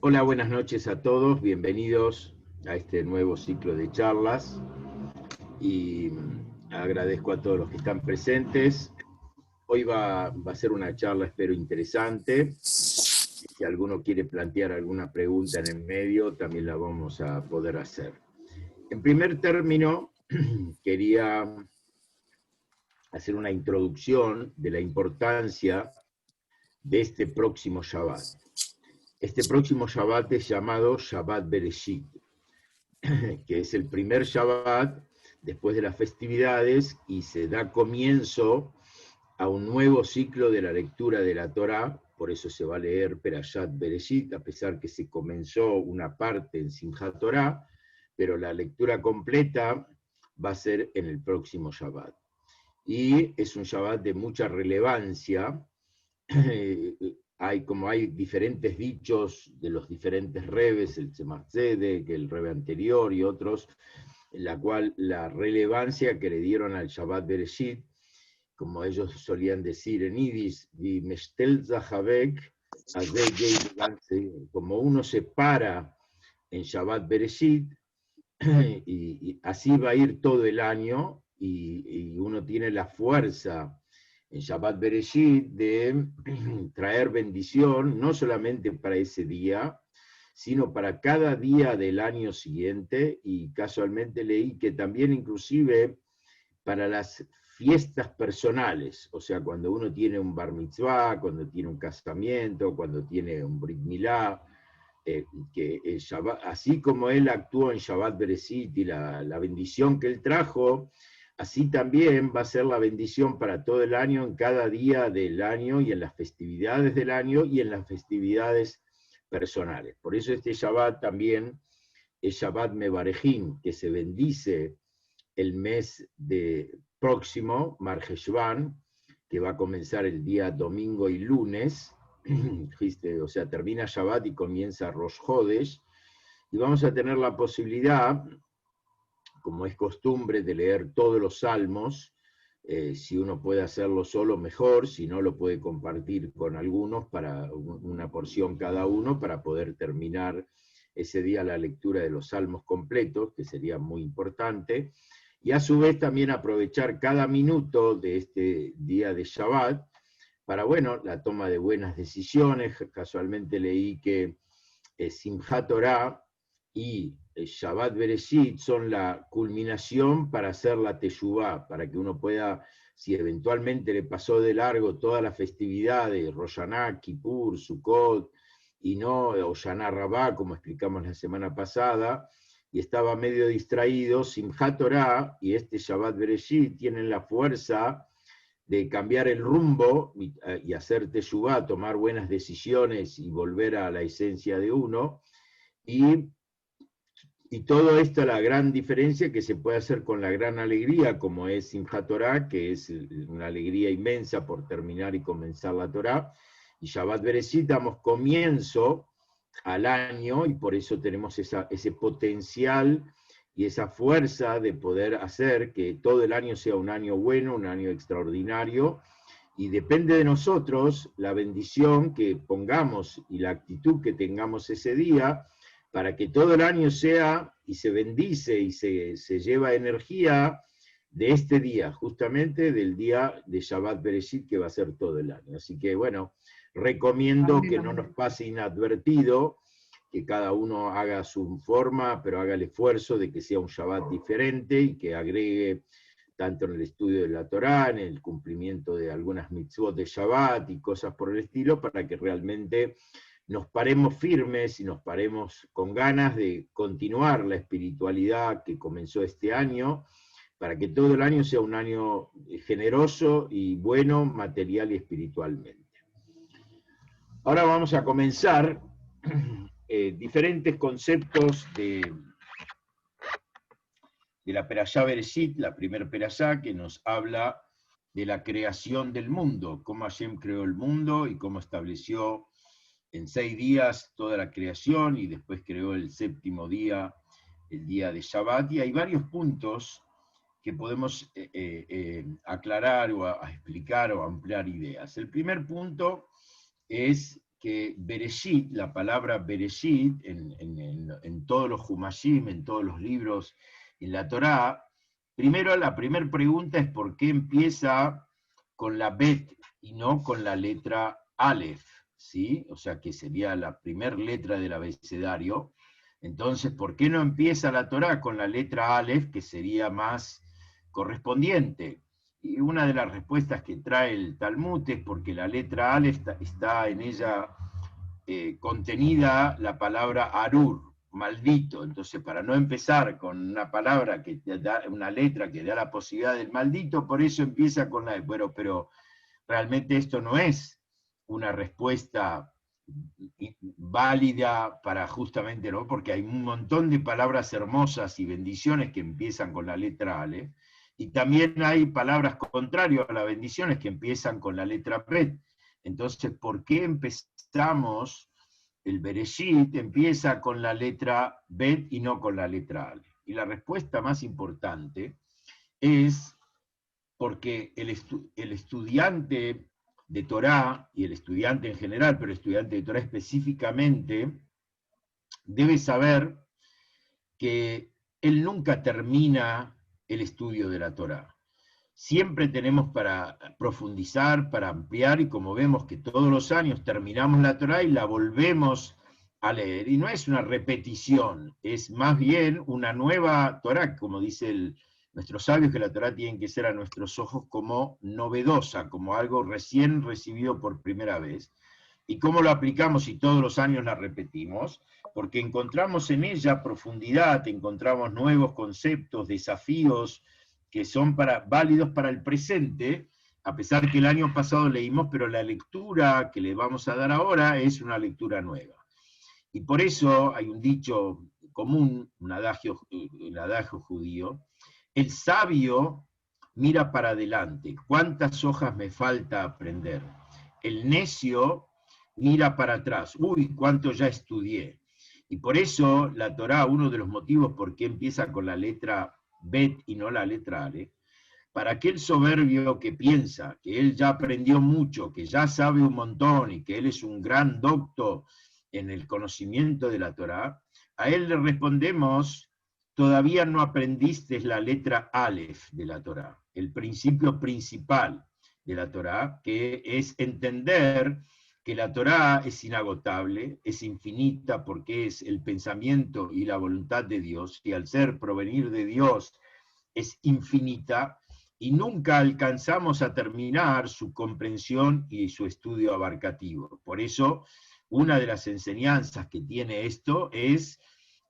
Hola, buenas noches a todos, bienvenidos a este nuevo ciclo de charlas y agradezco a todos los que están presentes. Hoy va a ser una charla, espero, interesante. Si alguno quiere plantear alguna pregunta en el medio, también la vamos a poder hacer. En primer término, quería hacer una introducción de la importancia de este próximo Shabbat. Este próximo Shabbat es llamado Shabbat Bereshit, que es el primer Shabbat después de las festividades y se da comienzo a un nuevo ciclo de la lectura de la Torá. Por eso se va a leer Perashat Bereshit, a pesar que se comenzó una parte en Simchat Torá, pero la lectura completa va a ser en el próximo Shabbat. Y es un Shabbat de mucha relevancia. Hay diferentes dichos de los diferentes rebes, el Tzemach Tzedek, el rebe anterior y otros, en la cual la relevancia que le dieron al Shabbat Bereshit, como ellos solían decir en Yiddish, como uno se para en Shabbat Bereshit, y así va a ir todo el año, y uno tiene la fuerza en Shabbat Bereshit de traer bendición, no solamente para ese día, sino para cada día del año siguiente, y casualmente leí que también inclusive para las fiestas personales, o sea, cuando uno tiene un bar mitzvah, cuando tiene un casamiento, cuando tiene un brit milá, que el Shabbat, así como él actuó en Shabbat Bereshit y la bendición que él trajo, así también va a ser la bendición para todo el año, en cada día del año y en las festividades del año y en las festividades personales. Por eso este Shabbat también es Shabbat Mevarejim, que se bendice el mes de próximo, Mar Heshvan, que va a comenzar el día domingo y lunes, o sea, termina Shabbat y comienza Rosh Hodesh, y vamos a tener la posibilidad, como es costumbre, de leer todos los salmos. Si uno puede hacerlo solo, mejor; si no, lo puede compartir con algunos para una porción cada uno, para poder terminar ese día la lectura de los salmos completos, que sería muy importante, y a su vez también aprovechar cada minuto de este día de Shabbat para, bueno, la toma de buenas decisiones. Casualmente leí que Simchat Torah y Shabbat Bereshit son la culminación para hacer la Teshuvá, para que uno pueda, si eventualmente le pasó de largo todas las festividades, Rosh Hashanah, Kippur, Sukkot, y no Hoshana Rabbah, como explicamos la semana pasada, y estaba medio distraído, Simchat Torah y este Shabbat Bereshit tienen la fuerza de cambiar el rumbo y hacer teshuvá, tomar buenas decisiones y volver a la esencia de uno. Y todo esto, la gran diferencia que se puede hacer con la gran alegría, como es Simchat Torah, que es una alegría inmensa por terminar y comenzar la Torah, y Shabbat Bereshit damos comienzo al año, y por eso tenemos ese potencial y esa fuerza de poder hacer que todo el año sea un año bueno, un año extraordinario, y depende de nosotros la bendición que pongamos y la actitud que tengamos ese día, para que todo el año sea y se bendice y se lleva energía de este día, justamente del día de Shabbat Bereshit, que va a ser todo el año. Así que, bueno, recomiendo que no nos pase inadvertido, que cada uno haga su forma, pero haga el esfuerzo de que sea un Shabbat diferente y que agregue tanto en el estudio de la Torá, en el cumplimiento de algunas mitzvot de Shabbat y cosas por el estilo, para que realmente nos paremos firmes y nos paremos con ganas de continuar la espiritualidad que comenzó este año, para que todo el año sea un año generoso y bueno material y espiritualmente. Ahora vamos a comenzar diferentes conceptos de la Perashá Bereshit, la primer Perashá, que nos habla de la creación del mundo, cómo Hashem creó el mundo y cómo estableció en 6 días toda la creación, y después creó el séptimo día, el día de Shabbat. Y hay varios puntos que podemos aclarar o a explicar o ampliar ideas. El primer punto es que Bereshit, la palabra Bereshit, en todos los Humashim, en todos los libros, en la Torá, primero la primera pregunta es por qué empieza con la Bet y no con la letra Aleph, ¿sí? O sea, que sería la primera letra del abecedario. Entonces, ¿por qué no empieza la Torá con la letra Aleph, que sería más correspondiente? Y una de las respuestas que trae el Talmud es porque la letra Aleph está en ella contenida la palabra Arur, maldito. Entonces, para no empezar con una palabra que te da, una letra que da la posibilidad del maldito, por eso empieza con la... Bueno, pero realmente esto no es una respuesta válida para justamente, ¿no? Porque hay un montón de palabras hermosas y bendiciones que empiezan con la letra Aleph, y también hay palabras contrarias a las bendiciones que empiezan con la letra Bet. Entonces, ¿por qué empezamos el Bereshit empieza con la letra Bet y no con la letra Aleph? Y la respuesta más importante es porque el estudiante de Torá, y el estudiante en general, pero el estudiante de Torá específicamente, debe saber que él nunca termina el estudio de la Torá. Siempre tenemos para profundizar, para ampliar, y como vemos que todos los años terminamos la Torá y la volvemos a leer. Y no es una repetición, es más bien una nueva Torá, como dice nuestros sabios, que la Torá tiene que ser a nuestros ojos como novedosa, como algo recién recibido por primera vez. ¿Y cómo lo aplicamos si todos los años la repetimos? Porque encontramos en ella profundidad, encontramos nuevos conceptos, desafíos, que son válidos para el presente, a pesar que el año pasado leímos, pero la lectura que le vamos a dar ahora es una lectura nueva. Y por eso hay un dicho común, un adagio judío: el sabio mira para adelante, ¿cuántas hojas me falta aprender? El necio mira para atrás, uy, cuánto ya estudié. Y por eso la Torá, uno de los motivos por qué empieza con la letra Bet y no la letra Ale, para aquel soberbio que piensa que él ya aprendió mucho, que ya sabe un montón y que él es un gran docto en el conocimiento de la Torá, a él le respondemos: todavía no aprendiste la letra Aleph de la Torá, el principio principal de la Torá, que es entender que la Torá es inagotable, es infinita, porque es el pensamiento y la voluntad de Dios, y al ser provenir de Dios es infinita, y nunca alcanzamos a terminar su comprensión y su estudio abarcativo. Por eso, una de las enseñanzas que tiene esto es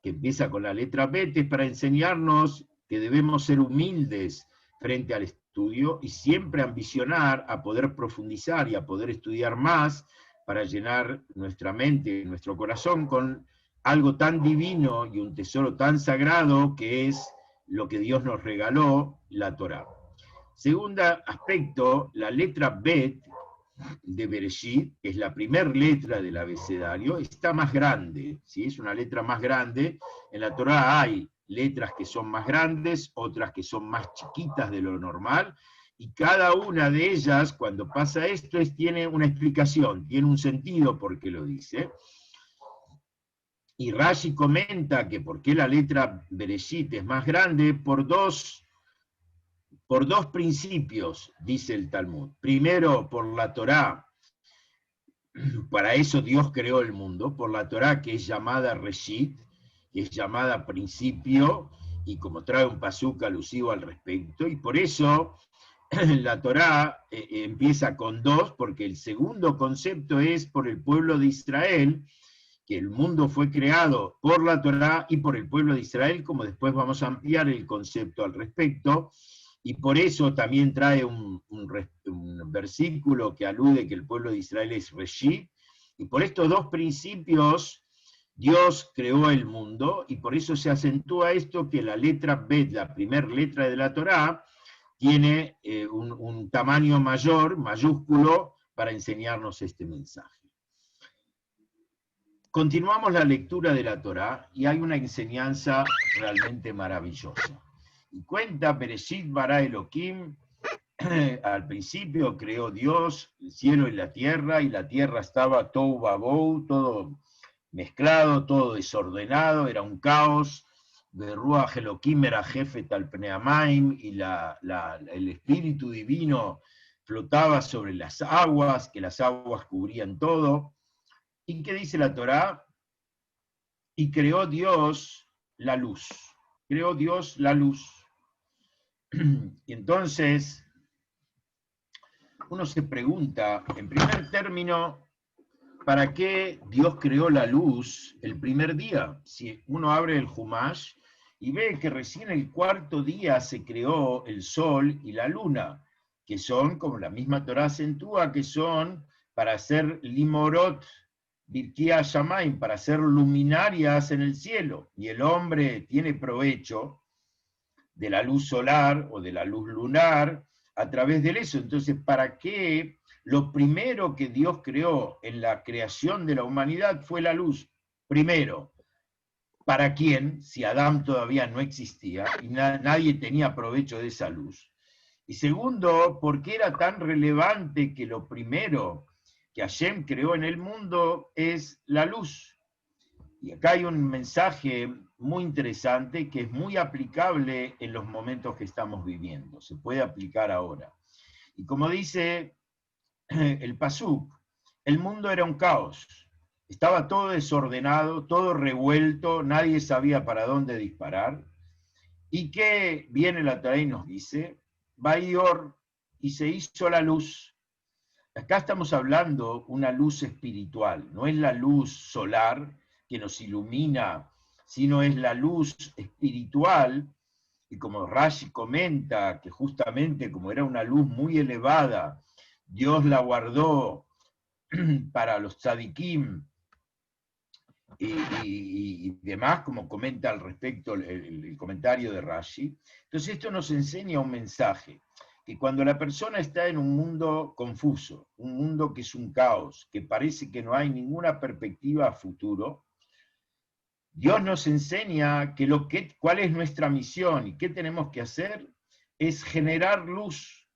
que empieza con la letra Bet, para enseñarnos que debemos ser humildes frente al estudio y siempre ambicionar a poder profundizar y a poder estudiar más para llenar nuestra mente, nuestro corazón con algo tan divino y un tesoro tan sagrado que es lo que Dios nos regaló, la Torá. Segundo aspecto, la letra Bet de Bereshit, que es la primera letra del abecedario, está más grande, ¿sí? Es una letra más grande. En la Torá hay letras que son más grandes, otras que son más chiquitas de lo normal, y cada una de ellas, cuando pasa esto, tiene una explicación, tiene un sentido por qué lo dice. Y Rashi comenta que por qué la letra Bereshit es más grande, por dos principios, dice el Talmud. Primero, por la Torá. Para eso Dios creó el mundo, por la Torá, que es llamada Reshit, que es llamada principio, y como trae un pasuk alusivo al respecto, y por eso la Torá empieza con dos, porque el segundo concepto es por el pueblo de Israel, que el mundo fue creado por la Torá y por el pueblo de Israel, como después vamos a ampliar el concepto al respecto, y por eso también trae un versículo que alude que el pueblo de Israel es Reshit, y por estos dos principios Dios creó el mundo, y por eso se acentúa esto, que la letra Bet, la primera letra de la Torá, tiene un tamaño mayor, mayúsculo, para enseñarnos este mensaje. Continuamos la lectura de la Torá y hay una enseñanza realmente maravillosa. Y cuenta Bereshit bara Elohim al principio creó Dios el cielo y la tierra estaba tohu vabohu, todo mezclado, todo desordenado, era un caos. De Ruach Elohim era jefe Talpneamaim, y el Espíritu Divino flotaba sobre las aguas, que las aguas cubrían todo. ¿Y qué dice la Torá? Y creó Dios la luz. Creó Dios la luz. Y entonces, uno se pregunta, en primer término, ¿para qué Dios creó la luz el primer día? Si uno abre el Humash y ve que recién el cuarto día se creó el sol y la luna, que son, como la misma Torá acentúa, que son para hacer limorot, birkia shamaim, para hacer luminarias en el cielo. Y el hombre tiene provecho de la luz solar o de la luz lunar a través de eso. Entonces, ¿para qué lo primero que Dios creó en la creación de la humanidad fue la luz? Primero, ¿para quién? Si Adán todavía no existía y nadie tenía provecho de esa luz. Y segundo, ¿por qué era tan relevante que lo primero que Hashem creó en el mundo es la luz? Y acá hay un mensaje muy interesante que es muy aplicable en los momentos que estamos viviendo. Se puede aplicar ahora. Y como dice el Pasuk, el mundo era un caos. Estaba todo desordenado, todo revuelto, nadie sabía para dónde disparar. ¿Y qué viene la Torá y nos dice? Bayor, y se hizo la luz. Acá estamos hablando una luz espiritual, no es la luz solar que nos ilumina, sino es la luz espiritual, y como Rashi comenta, que justamente como era una luz muy elevada, Dios la guardó para los tzadikim y demás, como comenta al respecto el comentario de Rashi. Entonces esto nos enseña un mensaje, que cuando la persona está en un mundo confuso, un mundo que es un caos, que parece que no hay ninguna perspectiva a futuro, Dios nos enseña cuál es nuestra misión y qué tenemos que hacer es generar luz,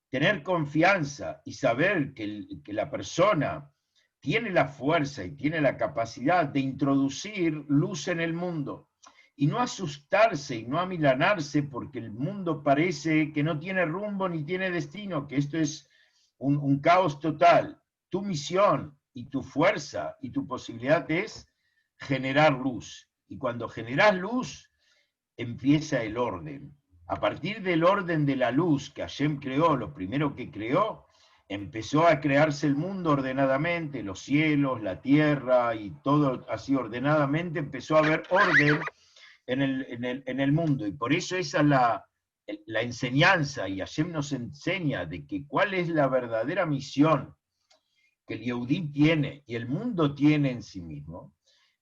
tener confianza y saber que la persona tiene la fuerza y tiene la capacidad de introducir luz en el mundo y no asustarse y no amilanarse porque el mundo parece que no tiene rumbo ni tiene destino, que esto es un caos total. Tu misión y tu fuerza y tu posibilidad es generar luz. Y cuando generas luz, empieza el orden. A partir del orden de la luz que Hashem creó, lo primero que creó, empezó a crearse el mundo ordenadamente, los cielos, la tierra y todo así ordenadamente, empezó a haber orden en el mundo. Y por eso esa es la enseñanza, y Hashem nos enseña de que cuál es la verdadera misión que el Yehudí tiene y el mundo tiene en sí mismo,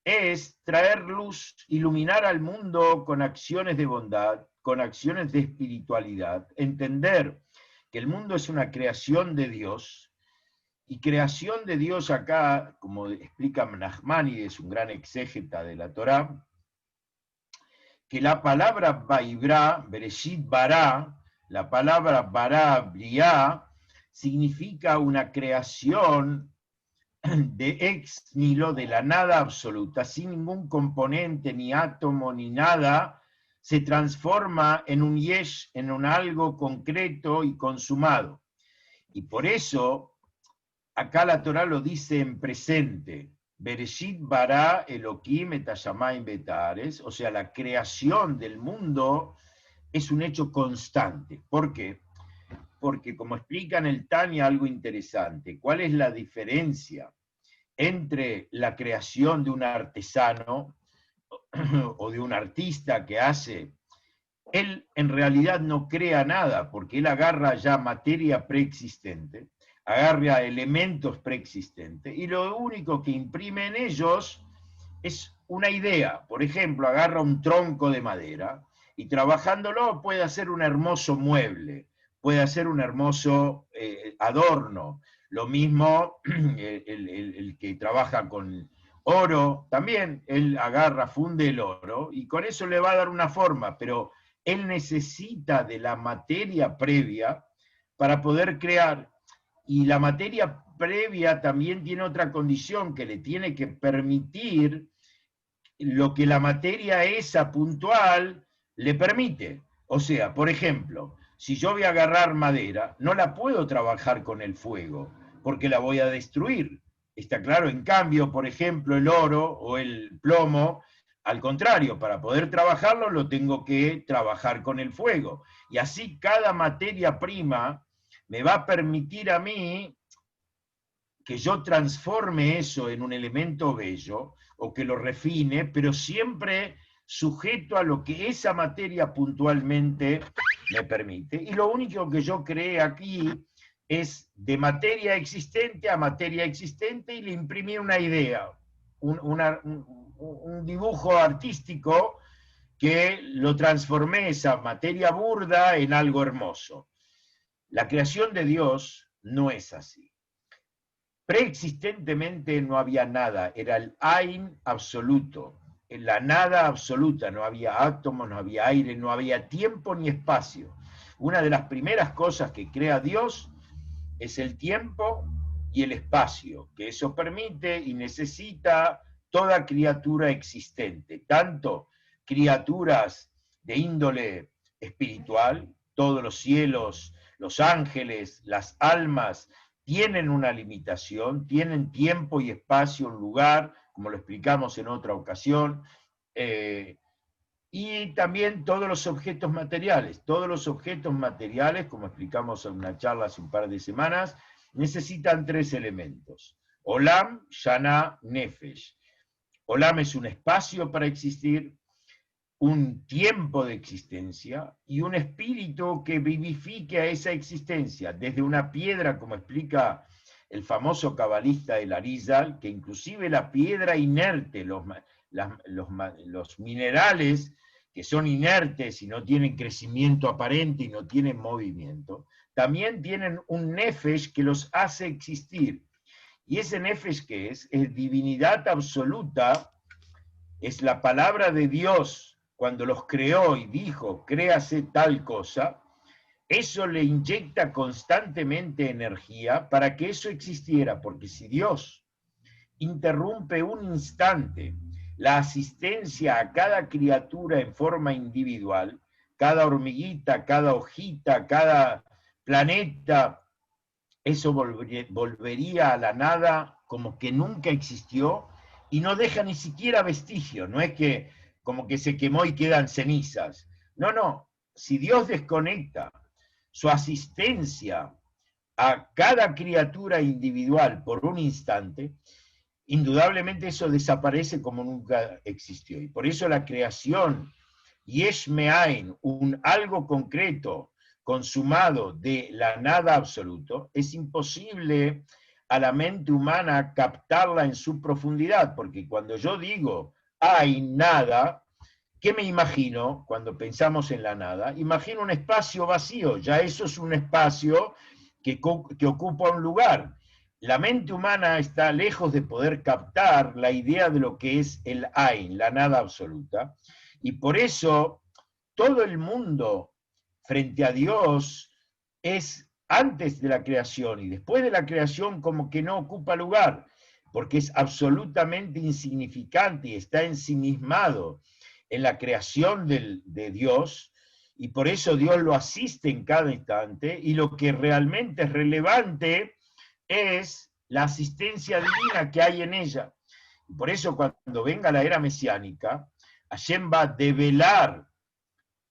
es traer luz, iluminar al mundo con acciones de bondad, con acciones de espiritualidad, entender que el mundo es una creación de Dios, y creación de Dios acá, como explica Nachmanides, un gran exégeta de la Torá, que la palabra Vaibra, Bereshit Bará, la palabra Bará, Briá, significa una creación de ex nihilo, de la nada absoluta, sin ningún componente, ni átomo, ni nada, se transforma en un yesh, en un algo concreto y consumado. Y por eso, acá la Torá lo dice en presente, Bereshit bara Elohim et hashamayim betares, o sea, la creación del mundo es un hecho constante. ¿Por qué? Porque como explica en el Tania algo interesante, ¿cuál es la diferencia entre la creación de un artesano o de un artista que hace? Él en realidad no crea nada, porque él agarra ya materia preexistente, agarra elementos preexistentes, y lo único que imprime en ellos es una idea. Por ejemplo, agarra un tronco de madera y trabajándolo puede hacer un hermoso mueble, puede hacer un hermoso adorno. Lo mismo el que trabaja con oro, también él agarra, funde el oro y con eso le va a dar una forma, pero él necesita de la materia previa para poder crear. Y la materia previa también tiene otra condición que le tiene que permitir lo que la materia esa puntual le permite. O sea, por ejemplo, si yo voy a agarrar madera, no la puedo trabajar con el fuego, porque la voy a destruir. Está claro, en cambio, por ejemplo, el oro o el plomo, al contrario, para poder trabajarlo lo tengo que trabajar con el fuego. Y así cada materia prima me va a permitir a mí que yo transforme eso en un elemento bello o que lo refine, pero siempre sujeto a lo que esa materia puntualmente me permite. Y lo único que yo creé aquí es de materia existente a materia existente y le imprimí una idea, un dibujo artístico que lo transformé esa materia burda en algo hermoso. La creación de Dios no es así. Preexistentemente no había nada, era el Ain absoluto, la nada absoluta, no había átomos, no había aire, no había tiempo ni espacio. Una de las primeras cosas que crea Dios es el tiempo y el espacio, que eso permite y necesita toda criatura existente, tanto criaturas de índole espiritual, todos los cielos, los ángeles, las almas, tienen una limitación, tienen tiempo y espacio, un lugar, como lo explicamos en otra ocasión, y también todos los objetos materiales. Todos los objetos materiales, como explicamos en una charla hace un par de semanas, necesitan 3 elementos. Olam, Shana, Nefesh. Olam es un espacio para existir, un tiempo de existencia y un espíritu que vivifique a esa existencia, desde una piedra, como explica el famoso cabalista El Arizal, que inclusive la piedra inerte, los minerales que son inertes y no tienen crecimiento aparente y no tienen movimiento, también tienen un nefesh que los hace existir. Y ese nefesh que es divinidad absoluta, es la palabra de Dios cuando los creó y dijo, créase tal cosa, eso le inyecta constantemente energía para que eso existiera, porque si Dios interrumpe un instante la asistencia a cada criatura en forma individual, cada hormiguita, cada hojita, cada planeta, eso volvería a la nada como que nunca existió y no deja ni siquiera vestigio, no es que como que se quemó y quedan cenizas. No, no, si Dios desconecta su asistencia a cada criatura individual por un instante, indudablemente eso desaparece como nunca existió. Y por eso la creación, Yesh Me'ain, un algo concreto, consumado de la nada absoluto, es imposible a la mente humana captarla en su profundidad, porque cuando yo digo hay nada, ¿qué me imagino cuando pensamos en la nada? Imagino un espacio vacío, ya eso es un espacio que ocupa un lugar. La mente humana está lejos de poder captar la idea de lo que es el Ain, la nada absoluta, y por eso todo el mundo frente a Dios es antes de la creación y después de la creación como que no ocupa lugar, porque es absolutamente insignificante y está ensimismado en la creación de Dios, y por eso Dios lo asiste en cada instante, y lo que realmente es relevante es la asistencia divina que hay en ella. Y por eso cuando venga la era mesiánica, Hashem va a develar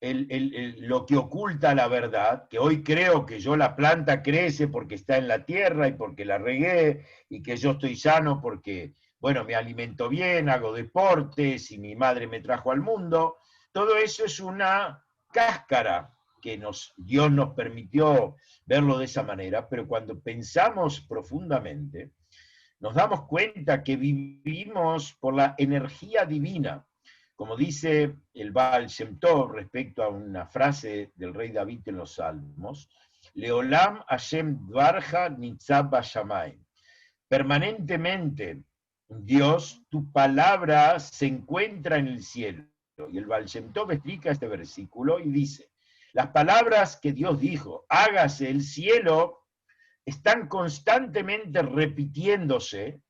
lo que oculta la verdad, que hoy creo que yo la planta crece porque está en la tierra y porque la regué, y que yo estoy sano porque, bueno, me alimento bien, hago deportes y mi madre me trajo al mundo. Todo eso es una cáscara que Dios nos permitió verlo de esa manera, pero cuando pensamos profundamente, nos damos cuenta que vivimos por la energía divina. Como dice el Baal Shem Tov respecto a una frase del rey David en los Salmos, Leolam Hashem Dvarja Nitzab Bashamayim. Permanentemente, Dios, tu palabra se encuentra en el cielo. Y el Baal Shem Tov explica este versículo y dice, Las palabras que Dios dijo, hágase el cielo, están constantemente repitiéndose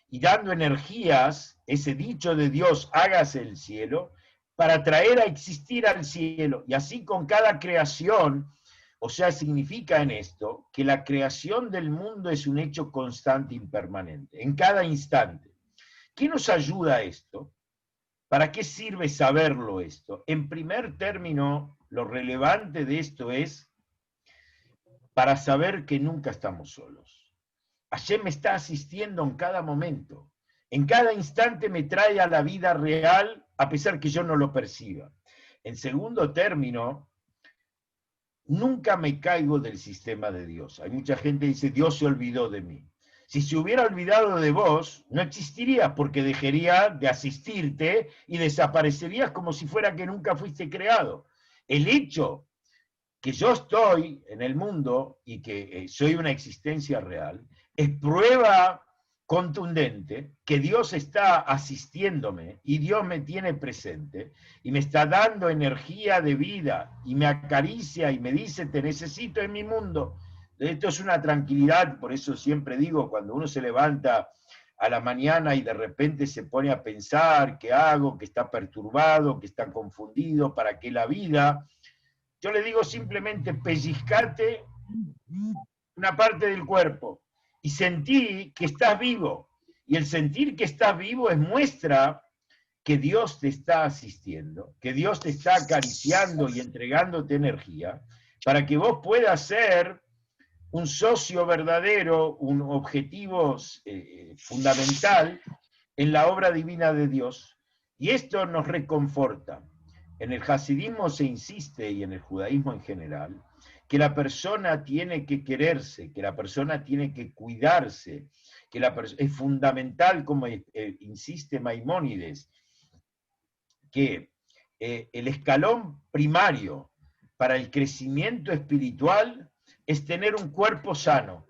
y dando energías, ese dicho de Dios, hágase el cielo, para traer a existir al cielo. Y así con cada creación, o sea, significa en esto que la creación del mundo es un hecho constante y permanente, en cada instante. ¿Qué nos ayuda a esto? ¿Para qué sirve saberlo esto? En primer término, lo relevante de esto es para saber que nunca estamos solos. Hashem me está asistiendo en cada momento. En cada instante me trae a la vida real, a pesar que yo no lo perciba. En segundo término, nunca me caigo del sistema de Dios. Hay mucha gente que dice, Dios se olvidó de mí. Si se hubiera olvidado de vos, no existirías porque dejaría de asistirte y desaparecerías como si fuera que nunca fuiste creado. El hecho que yo estoy en el mundo y que soy una existencia real, es prueba contundente que Dios está asistiéndome y Dios me tiene presente y me está dando energía de vida y me acaricia y me dice, te necesito en mi mundo. Esto es una tranquilidad, por eso siempre digo, cuando uno se levanta a la mañana y de repente se pone a pensar qué hago, que está perturbado, que está confundido, para que la vida... Yo le digo simplemente pellizcate una parte del cuerpo y sentí que estás vivo. Y el sentir que estás vivo es muestra que Dios te está asistiendo, que Dios te está acariciando y entregándote energía para que vos puedas ser un socio verdadero, un objetivo fundamental en la obra divina de Dios. Y esto nos reconforta. En el hasidismo se insiste, y en el judaísmo en general, que la persona tiene que quererse, que la persona tiene que cuidarse, que es fundamental, como insiste Maimónides, que el escalón primario para el crecimiento espiritual es tener un cuerpo sano,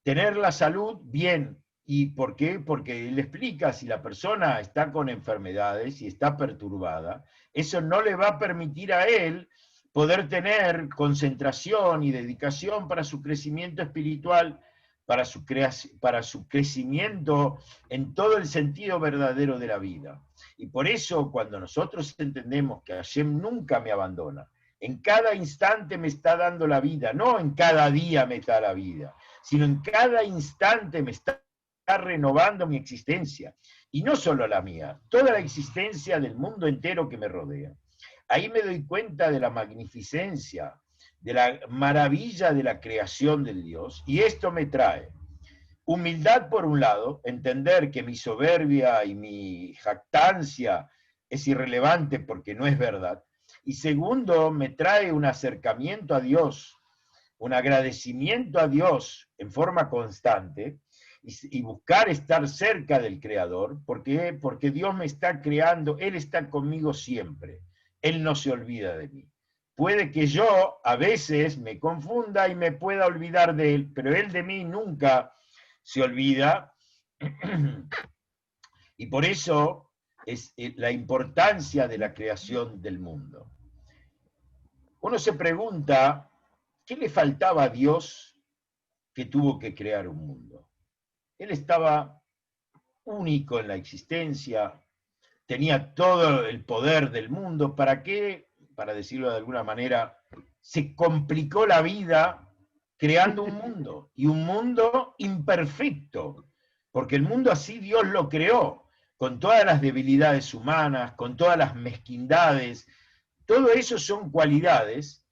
tener la salud bien. ¿Y por qué? Porque él explica, si la persona está con enfermedades y está perturbada, eso no le va a permitir a él poder tener concentración y dedicación para su crecimiento espiritual, para su crecimiento en todo el sentido verdadero de la vida. Y por eso, cuando nosotros entendemos que Hashem nunca me abandona, en cada instante me está dando la vida, no en cada día me da la vida, sino en cada instante me está renovando mi existencia, y no solo la mía, toda la existencia del mundo entero que me rodea. Ahí me doy cuenta de la magnificencia, de la maravilla de la creación del Dios, y esto me trae humildad por un lado, entender que mi soberbia y mi jactancia es irrelevante porque no es verdad, y segundo, me trae un acercamiento a Dios, un agradecimiento a Dios en forma constante, y buscar estar cerca del Creador, porque Dios me está creando, Él está conmigo siempre, Él no se olvida de mí. Puede que yo a veces me confunda y me pueda olvidar de Él, pero Él de mí nunca se olvida, y por eso es la importancia de la creación del mundo. Uno se pregunta, ¿qué le faltaba a Dios que tuvo que crear un mundo? Él estaba único en la existencia, tenía todo el poder del mundo. ¿Para qué? Para decirlo de alguna manera, se complicó la vida creando un mundo, y un mundo imperfecto, porque el mundo así Dios lo creó, con todas las debilidades humanas, con todas las mezquindades. Todo eso son cualidades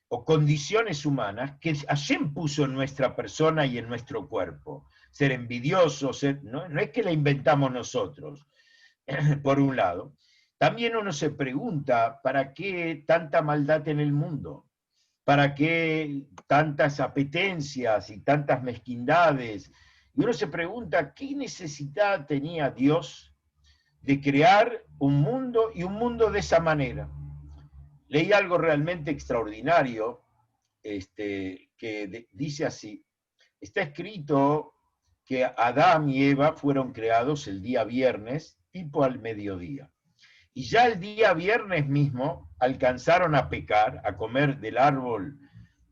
o condiciones humanas que Hashem puso en nuestra persona y en nuestro cuerpo. Ser envidioso, no es que la inventamos nosotros, por un lado. También uno se pregunta, ¿para qué tanta maldad en el mundo? ¿Para qué tantas apetencias y tantas mezquindades? Y uno se pregunta, ¿qué necesidad tenía Dios de crear un mundo, y un mundo de esa manera? Leí algo realmente extraordinario, que dice así: está escrito que Adán y Eva fueron creados el día viernes, tipo al mediodía. y ya el día viernes mismo alcanzaron a pecar, a comer del árbol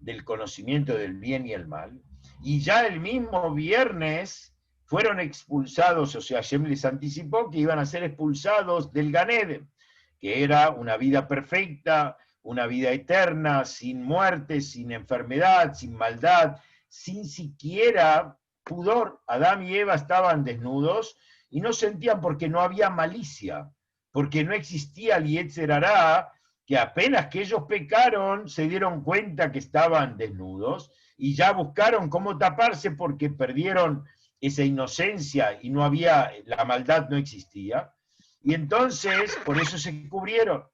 del conocimiento del bien y el mal, y ya el mismo viernes fueron expulsados, o sea, Hashem les anticipó que iban a ser expulsados del Gan Eden, que era una vida perfecta, una vida eterna, sin muerte, sin enfermedad, sin maldad, sin siquiera pudor. Adán y Eva estaban desnudos y no sentían porque no había malicia, porque no existía el Yetzer Hará, que apenas que ellos pecaron se dieron cuenta que estaban desnudos y ya buscaron cómo taparse porque perdieron esa inocencia y no había, la maldad no existía. Y entonces, por eso se cubrieron.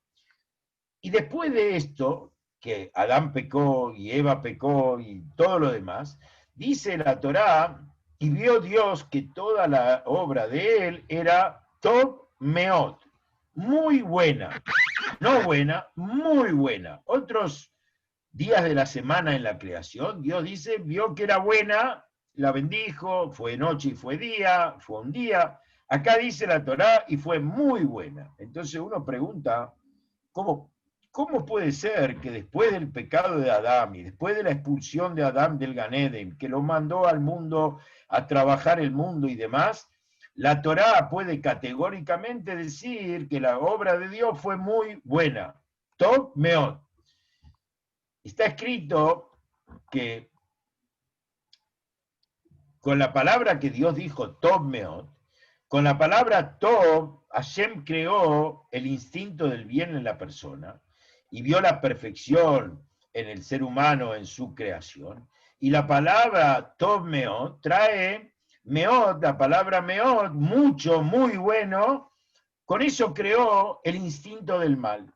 Y después de esto, que Adán pecó y Eva pecó y todo lo demás, dice la Torá, y vio Dios que toda la obra de él era Tov Meot, muy buena, no buena, muy buena. Otros días de la semana en la creación, Dios dice, vio que era buena, la bendijo, fue noche y fue día, fue un día. Acá dice la Torá y fue muy buena. Entonces uno pregunta, ¿cómo puede ser que después del pecado de Adán y después de la expulsión de Adán del Gan Eden, que lo mandó al mundo a trabajar el mundo y demás, la Torá puede categóricamente decir que la obra de Dios fue muy buena? Tov Meot. Está escrito que con la palabra que Dios dijo, Tov Meot, con la palabra Tov, Hashem creó el instinto del bien en la persona y vio la perfección en el ser humano en su creación. Y la palabra Tov Meot trae Meot, la palabra Meot, mucho, muy bueno. Con eso creó el instinto del mal.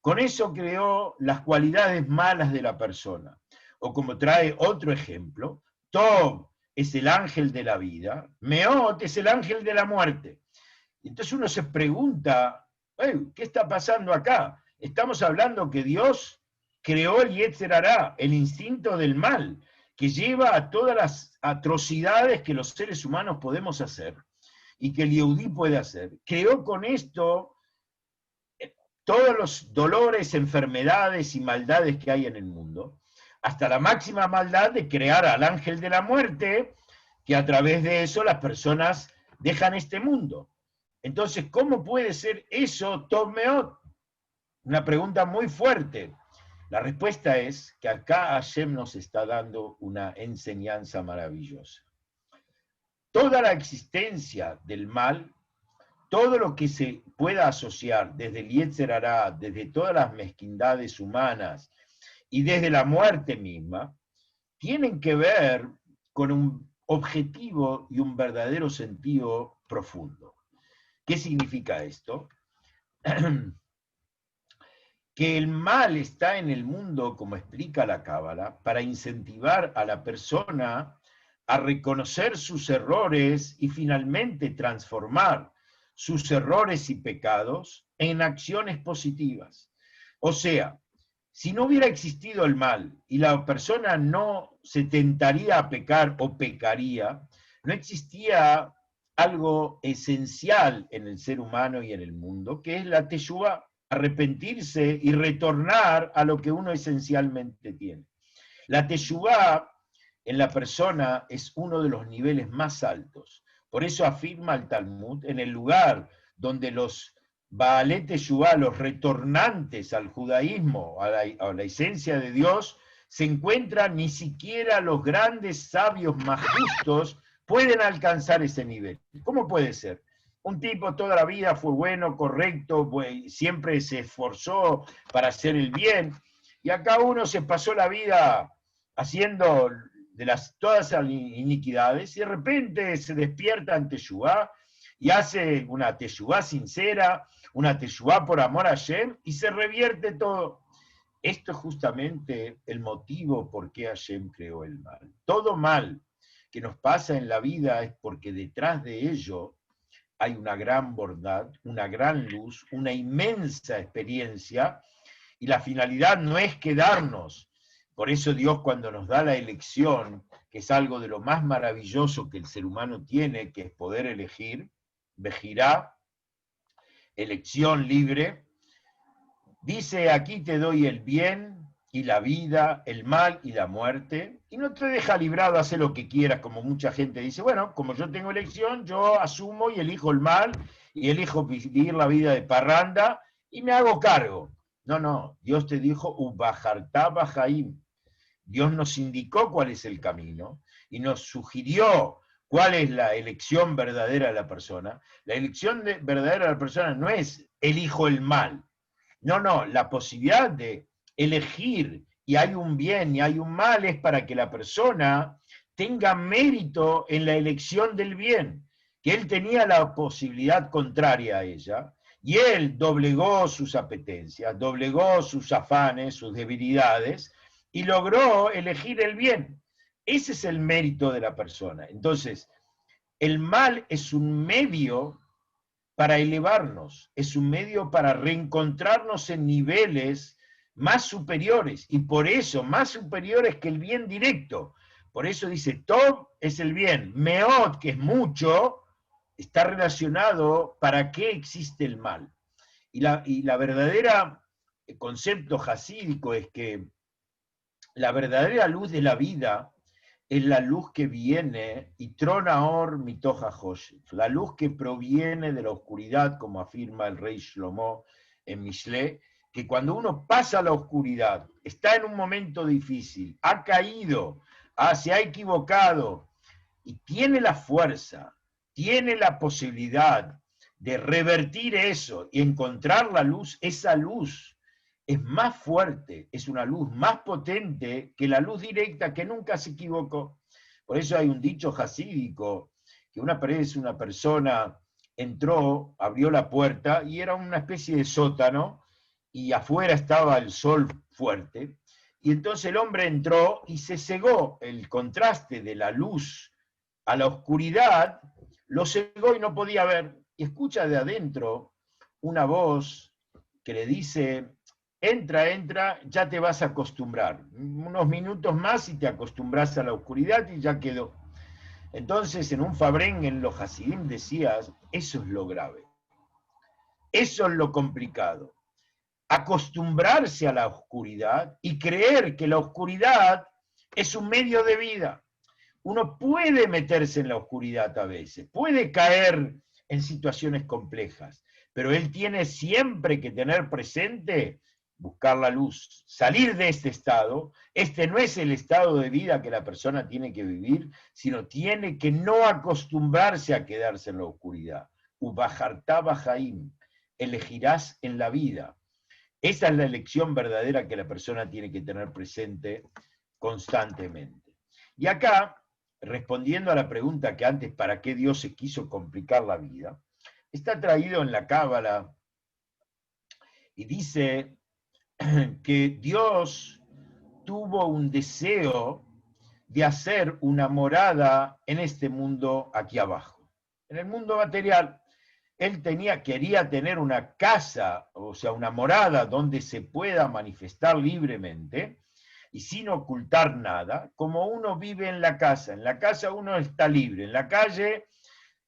Con eso creó las cualidades malas de la persona. O como trae otro ejemplo, Tov es el ángel de la vida, Meot es el ángel de la muerte. Entonces uno se pregunta, ¿qué está pasando acá? Estamos hablando que Dios creó el Yetzer Hará, el instinto del mal, que lleva a todas las atrocidades que los seres humanos podemos hacer y que el Yehudí puede hacer. Creó con esto todos los dolores, enfermedades y maldades que hay en el mundo, hasta la máxima maldad de crear al ángel de la muerte, que a través de eso las personas dejan este mundo. Entonces, ¿cómo puede ser eso Tov Meot? Una pregunta muy fuerte. La respuesta es que acá Hashem nos está dando una enseñanza maravillosa. Toda la existencia del mal, todo lo que se pueda asociar desde el Yetzer Hará, desde todas las mezquindades humanas y desde la muerte misma, tienen que ver con un objetivo y un verdadero sentido profundo. ¿Qué significa esto? Que el mal está en el mundo, como explica la Cábala, para incentivar a la persona a reconocer sus errores y finalmente transformar sus errores y pecados en acciones positivas. O sea, si no hubiera existido el mal y la persona no se tentaría a pecar o pecaría, no existía algo esencial en el ser humano y en el mundo, que es la teshuvá, arrepentirse y retornar a lo que uno esencialmente tiene. La teshuvá en la persona es uno de los niveles más altos. Por eso afirma el Talmud, en el lugar donde los Baalé Teshuvá, los retornantes al judaísmo, a la esencia de Dios, se encuentran, ni siquiera los grandes sabios más justos pueden alcanzar ese nivel. ¿Cómo puede ser? Un tipo toda la vida fue bueno, correcto, siempre se esforzó para hacer el bien, y acá uno se pasó la vida haciendo todas las iniquidades, y de repente se despierta en Teshuvá y hace una Teshuvá sincera, una Teshuvá por amor a Hashem, y se revierte todo. Esto es justamente el motivo por qué Hashem creó el mal. Todo mal que nos pasa en la vida es porque detrás de ello hay una gran bondad, una gran luz, una inmensa experiencia, y la finalidad no es quedarnos. Por eso Dios, cuando nos da la elección, que es algo de lo más maravilloso que el ser humano tiene, que es poder elegir, Bejirá, elección libre, dice, aquí te doy el bien y la vida, el mal y la muerte, y no te deja librado a hacer lo que quieras, como mucha gente dice, bueno, como yo tengo elección, yo asumo y elijo el mal, y elijo vivir la vida de parranda, y me hago cargo. No, no, Dios te dijo, Ubajartá Bajaim. Dios nos indicó cuál es el camino, y nos sugirió cuál es la elección verdadera de la persona. La elección verdadera de la persona no es elijo el mal, no, no, la posibilidad de elegir y hay un bien y hay un mal es para que la persona tenga mérito en la elección del bien, que él tenía la posibilidad contraria a ella y él doblegó sus apetencias, doblegó sus afanes, sus debilidades y logró elegir el bien. Ese es el mérito de la persona. Entonces, el mal es un medio para elevarnos, es un medio para reencontrarnos en niveles más superiores, y por eso más superiores que el bien directo. Por eso dice, Tov es el bien, Meot, que es mucho, está relacionado para qué existe el mal. Y la verdadera concepto hasídico es que la verdadera luz de la vida es la luz que viene, y tronaor mitoja Hoshet, la luz que proviene de la oscuridad, como afirma el rey Shlomo en Mishle, que cuando uno pasa la oscuridad, está en un momento difícil, ha caído, se ha equivocado, y tiene la fuerza, tiene la posibilidad de revertir eso y encontrar la luz, esa luz es más fuerte, es una luz más potente que la luz directa que nunca se equivocó. Por eso hay un dicho jasídico, que una persona entró, abrió la puerta y era una especie de sótano y afuera estaba el sol fuerte. Y entonces el hombre entró y se cegó, el contraste de la luz a la oscuridad, lo cegó y no podía ver. Y escucha de adentro una voz que le dice, entra, entra, ya te vas a acostumbrar. Unos minutos más y te acostumbras a la oscuridad y ya quedó. Entonces, en un Fabrén, en los Hasidim decías, eso es lo grave. Eso es lo complicado. Acostumbrarse a la oscuridad y creer que la oscuridad es un medio de vida. Uno puede meterse en la oscuridad a veces, puede caer en situaciones complejas, pero él tiene siempre que tener presente buscar la luz, salir de este estado. Este no es el estado de vida que la persona tiene que vivir, sino tiene que no acostumbrarse a quedarse en la oscuridad. Ubajartá Bajaim, elegirás en la vida. Esa es la elección verdadera que la persona tiene que tener presente constantemente. Y acá, respondiendo a la pregunta que antes, ¿para qué Dios se quiso complicar la vida?, está traído en la Cábala y dice que Dios tuvo un deseo de hacer una morada en este mundo aquí abajo, en el mundo material. Él quería tener una casa, o sea, una morada donde se pueda manifestar libremente y sin ocultar nada, como uno vive en la casa. En la casa uno está libre, en la calle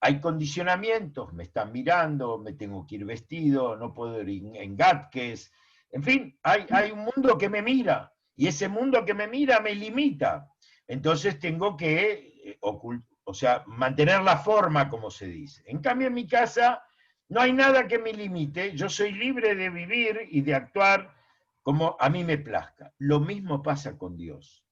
hay condicionamientos, me están mirando, me tengo que ir vestido, no puedo ir en gatques, en fin, hay un mundo que me mira, y ese mundo que me mira me limita. Entonces tengo que mantener la forma, como se dice. En cambio, en mi casa no hay nada que me limite, yo soy libre de vivir y de actuar como a mí me plazca. Lo mismo pasa con Dios.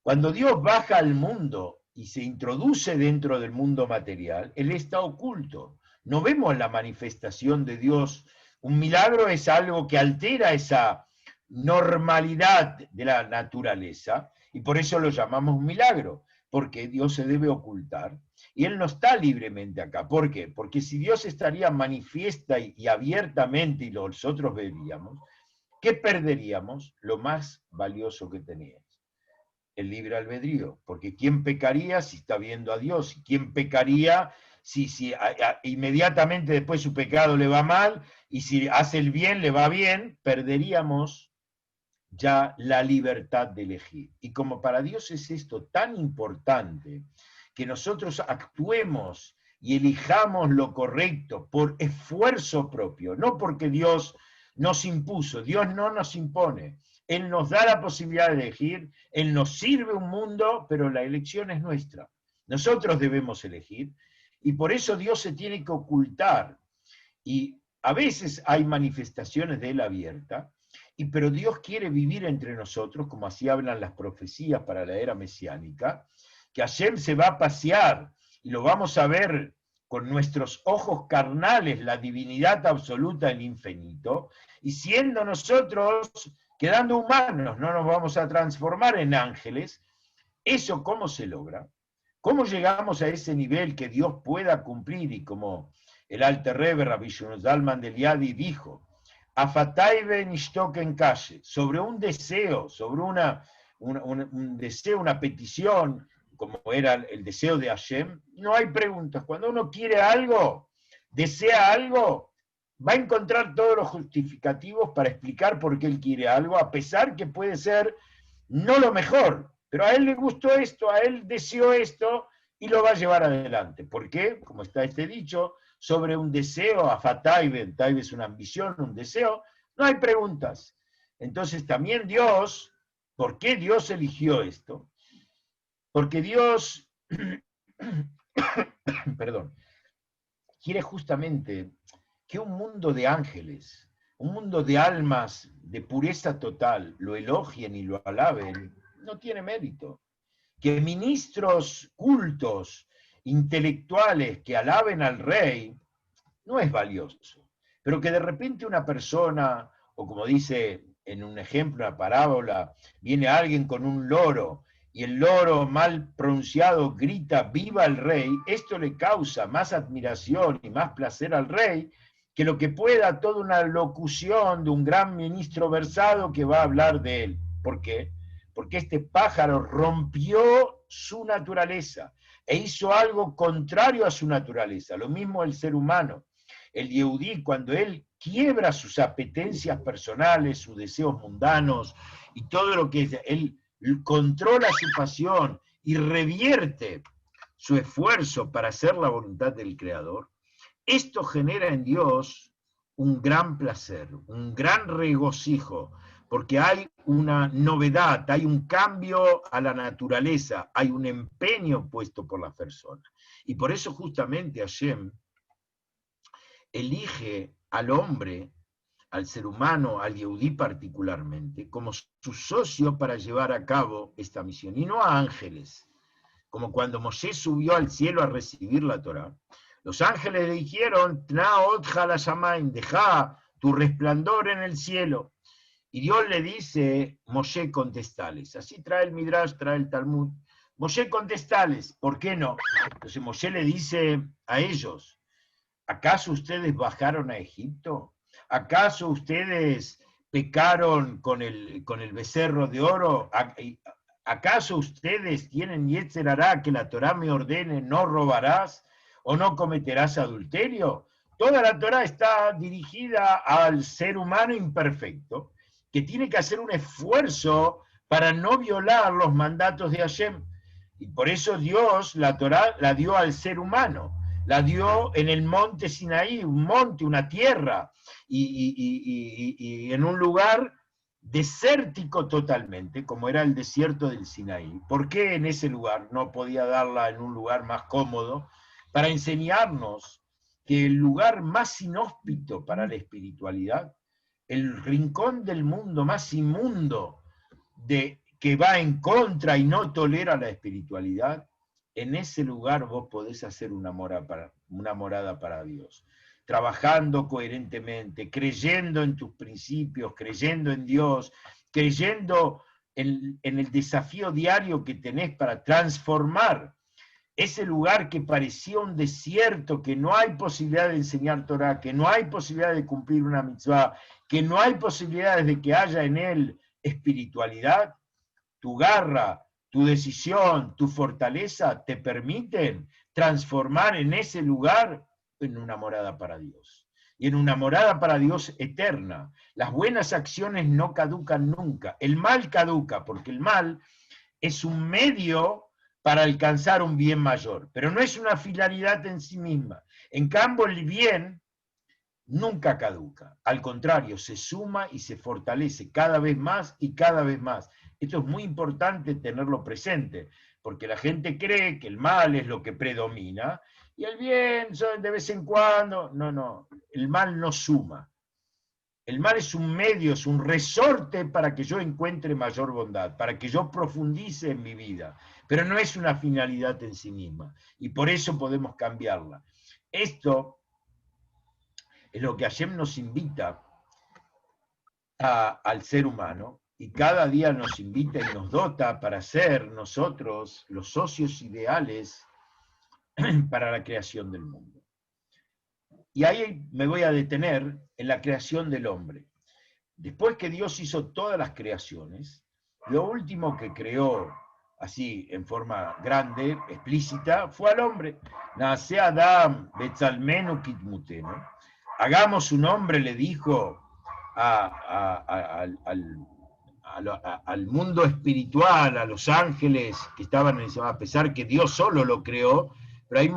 Cuando Dios baja al mundo y se introduce dentro del mundo material, Él está oculto. No vemos la manifestación de Dios. Un milagro es algo que altera esa normalidad de la naturaleza, y por eso lo llamamos milagro, porque Dios se debe ocultar y Él no está libremente acá. ¿Por qué? Porque si Dios estaría manifiesta y abiertamente y nosotros veríamos, ¿qué perderíamos? Lo más valioso que teníamos, el libre albedrío, porque ¿quién pecaría si está viendo a Dios? ¿Quién pecaría si inmediatamente después su pecado le va mal, y si hace el bien le va bien? Perderíamos ya la libertad de elegir. Y como para Dios es esto tan importante, que nosotros actuemos y elijamos lo correcto por esfuerzo propio, no porque Dios nos impuso, Dios no nos impone. Él nos da la posibilidad de elegir, Él nos sirve un mundo, pero la elección es nuestra. Nosotros debemos elegir, y por eso Dios se tiene que ocultar. Y a veces hay manifestaciones de Él abierta, pero Dios quiere vivir entre nosotros, como así hablan las profecías para la era mesiánica, que Hashem se va a pasear, y lo vamos a ver con nuestros ojos carnales, la divinidad absoluta en infinito, y siendo nosotros, quedando humanos, no nos vamos a transformar en ángeles. ¿Eso cómo se logra? ¿Cómo llegamos a ese nivel que Dios pueda cumplir? Y como el Alter Rebbe, Rabbi Zalman del Yadi, dijo, Afataibe nishtok en calle, sobre un deseo, sobre un deseo, una petición, como era el deseo de Hashem, no hay preguntas. Cuando uno quiere algo, desea algo, va a encontrar todos los justificativos para explicar por qué él quiere algo, a pesar que puede ser no lo mejor, pero a él le gustó esto, a él deseó esto, y lo va a llevar adelante. ¿Por qué? Como está este dicho, sobre un deseo, afataibe, taibe es una ambición, un deseo, no hay preguntas. Entonces también Dios, ¿por qué Dios eligió esto? Porque Dios, perdón, quiere justamente que un mundo de ángeles, un mundo de almas de pureza total, lo elogien y lo alaben, no tiene mérito. Que ministros cultos, intelectuales que alaben al rey, no es valioso. Pero que de repente una persona, o como dice en un ejemplo, una parábola, viene alguien con un loro, y el loro mal pronunciado grita ¡viva el rey!, esto le causa más admiración y más placer al rey que lo que pueda toda una locución de un gran ministro versado que va a hablar de él. ¿Por qué? Porque este pájaro rompió su naturaleza e hizo algo contrario a su naturaleza. Lo mismo el ser humano. El Yehudí, cuando él quiebra sus apetencias personales, sus deseos mundanos y todo lo que es, él controla su pasión y revierte su esfuerzo para hacer la voluntad del Creador, esto genera en Dios un gran placer, un gran regocijo, porque hay una novedad, hay un cambio a la naturaleza, hay un empeño puesto por la persona. Y por eso justamente Hashem elige al hombre, al ser humano, al Yehudí particularmente, como su socio para llevar a cabo esta misión, y no a ángeles, como cuando Moshe subió al cielo a recibir la Torá. Los ángeles le dijeron, deja tu resplandor en el cielo. Y Dios le dice, Moshe, contestales. Así trae el Midrash, trae el Talmud. Moshe, contestales, ¿por qué no? Entonces Moshe le dice a ellos, ¿acaso ustedes bajaron a Egipto? ¿Acaso ustedes pecaron con el becerro de oro? ¿Acaso ustedes tienen Yetzer Hará que la Torá me ordene no robarás o no cometerás adulterio? Toda la Torá está dirigida al ser humano imperfecto que tiene que hacer un esfuerzo para no violar los mandatos de Hashem. Y por eso Dios la Torá la dio al ser humano. La dio en el monte Sinaí, un monte, una tierra, y en un lugar desértico totalmente, como era el desierto del Sinaí. ¿Por qué en ese lugar no podía darla en un lugar más cómodo? Para enseñarnos que el lugar más inhóspito para la espiritualidad, el rincón del mundo más inmundo que va en contra y no tolera la espiritualidad, en ese lugar vos podés hacer una morada para Dios, trabajando coherentemente, creyendo en tus principios, creyendo en Dios, creyendo en el desafío diario que tenés para transformar ese lugar que parecía un desierto, que no hay posibilidad de enseñar Torah, que no hay posibilidad de cumplir una mitzvah, que no hay posibilidades de que haya en él espiritualidad. Tu garra, tu decisión, tu fortaleza te permiten transformar en ese lugar en una morada para Dios. Y en una morada para Dios eterna. Las buenas acciones no caducan nunca. El mal caduca, porque el mal es un medio para alcanzar un bien mayor, pero no es una finalidad en sí misma. En cambio, el bien nunca caduca, al contrario, se suma y se fortalece cada vez más y cada vez más. Esto es muy importante tenerlo presente, porque la gente cree que el mal es lo que predomina, y el bien de vez en cuando. No, no, el mal no suma. El mal es un medio, es un resorte para que yo encuentre mayor bondad, para que yo profundice en mi vida, pero no es una finalidad en sí misma, y por eso podemos cambiarla. Esto es lo que Hashem nos invita al ser humano, y cada día nos invita y nos dota para ser nosotros los socios ideales para la creación del mundo. Y ahí me voy a detener en la creación del hombre. Después que Dios hizo todas las creaciones, lo último que creó, así en forma grande, explícita, fue al hombre. Nace Adam Betzalmenu Kitmutenu. Hagamos un hombre, le dijo al mundo espiritual, a los ángeles que estaban en el cielo, a pesar que Dios solo lo creó, pero ahí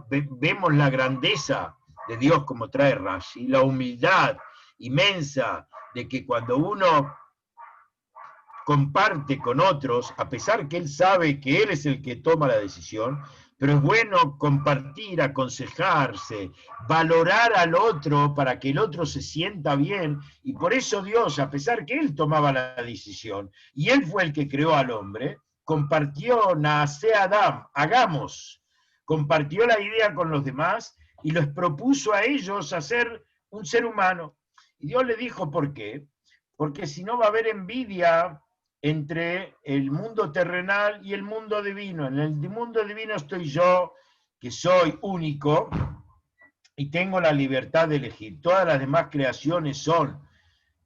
vemos la grandeza de Dios, como trae Rashi, la humildad inmensa de que cuando uno comparte con otros, a pesar que él sabe que él es el que toma la decisión, pero es bueno compartir, aconsejarse, valorar al otro para que el otro se sienta bien, y por eso Dios, a pesar que él tomaba la decisión, y él fue el que creó al hombre, compartió, nace Adam, hagamos, compartió la idea con los demás, y les propuso a ellos hacer un ser humano. Y Dios le dijo, ¿por qué? Porque si no va a haber envidia entre el mundo terrenal y el mundo divino. En el mundo divino estoy yo, que soy único, y tengo la libertad de elegir. Todas las demás creaciones son